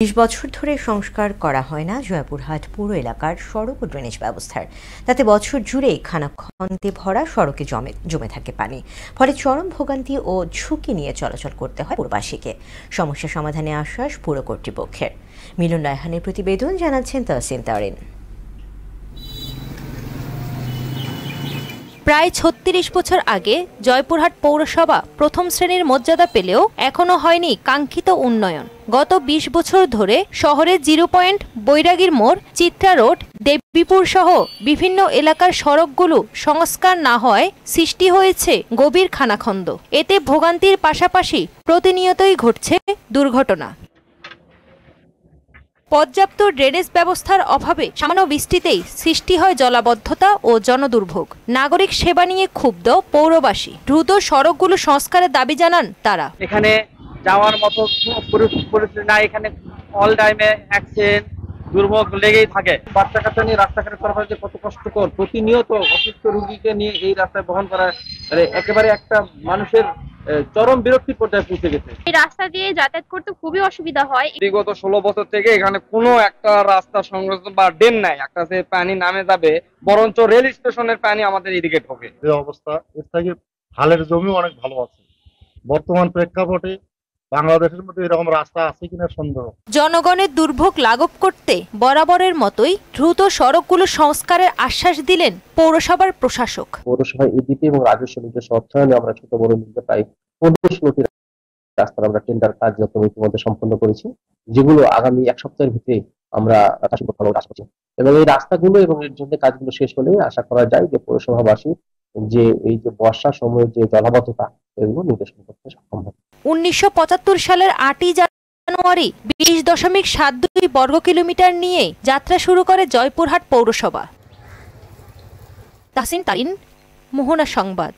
20 বছর ধরে সংস্কার করা হয় না জয়পুরহাট পুর এলাকার সড়ক ও ড্রেনেজ ব্যবস্থার। তাতে বছর জুড়ে খানাখন্দে ভরা সড়কে জমে থাকে পানি। ফলে চরম ভোগান্তি ও ঝুঁকি নিয়ে চলাচল করতে হয় পুরবাসীকে। সমস্যা সমাধানে আশ্বাস পুর কর্তৃপক্ষের। মিলন রায়হানের প্রতিবেদন, জানাচ্ছেন তহসিন তারিন। প্রায় ৩৬ বছর আগে জয়পুরহাট পৌরসভা প্রথম শ্রেণীর মর্যাদা পেলেও এখনো হয়নি কাঙ্ক্ষিত উন্নয়ন। গত ২০ বছর ধরে শহরের 0 পয়েন্ট, বৈরাগীর মোড়, চিত্রা রোড, দেবীপুর সহ বিভিন্ন এলাকার সড়কগুলো সংস্কার না হওয়ায় সৃষ্টি হয়েছে গভীর খানাখন্দ। এতে ভোগান্তির পাশাপাশি প্রতিনিয়তই ঘটছে দুর্ঘটনা। পর্যাপ্ত ড্রেনেজ ব্যবস্থার অভাবে সামান্য বৃষ্টিতেই সৃষ্টি হয় জলাবদ্ধতা ও জনদুর্ভোগ। নাগরিক সেবা নিয়ে ক্ষুব্ধ পৌরবাসী। দ্রুত সড়কগুলো সংস্কারের দাবি জানান তারা। এখানে যাওয়ার মতো পরিস্থিতি না, এখানে অল টাইমে অ্যাক্সিডেন্ট দুর্ভোগ লেগেই থাকে। বাচ্চা কাচ্চা নিয়ে রাস্তাঘাটে চলাফেরা যে কত কষ্টকর, প্রতিনিয়ত অসুস্থ রোগীকে নিয়ে এই রাস্তায় বহন করা একেবারে একটা মানুষের চরম বিরক্তির পর্যায়ে পৌঁছে গেছে। এই রাস্তা দিয়ে যাতায়াত করতে খুবই অসুবিধা হয়। বিগত 16 বছর থেকে এখানে কোনো একটা রাস্তা সংরক্ষণ বা ড্রেন নাই, একটা যে পানি নামে যাবে, বরঞ্চ রেল স্টেশনের পানি আমাদের এদিকে ঢোকে। যে অবস্থা, এর থেকে হালের জমি অনেক ভালো আছে। বর্তমান প্রেক্ষাপটে বাংলাদেশের মধ্যে এরকম রাস্তা আছে কিনা সন্দেহ। জনগণের দুর্ভোগ লাঘব করতে বরাবরের মতোই দ্রুত সড়কগুলো সংস্কারের আশ্বাস দিলেন পৌরসভার প্রশাসক। পৌরসভায় ইডিপি এবং রাজস্ব নিজস্ব অর্থায়নে আমরা ছোট বড় মিলে প্রায় 15টি রাস্তার আমরা টেন্ডার কার্যক্রম ইতিমধ্যে সম্পন্ন করেছি, যেগুলো আগামী 1 সপ্তাহের ভিতরে আমরা কাজ করছি। এবং এই রাস্তাগুলো এবং এর জন্য কাজগুলো শেষ হলে আশা করা যায় যে পৌরসভাবাসী যে এই যে বর্ষার সময় যে জলাবদ্ধতা, এগুলো নিরসন করতে সক্ষম হবে। 1975 সালের 8ই জানুয়ারি 20.72 বর্গ কিলোমিটার নিয়ে যাত্রা শুরু করে জয়পুরহাট পৌরসভা। তহসিন তারিন, মোহনা সংবাদ।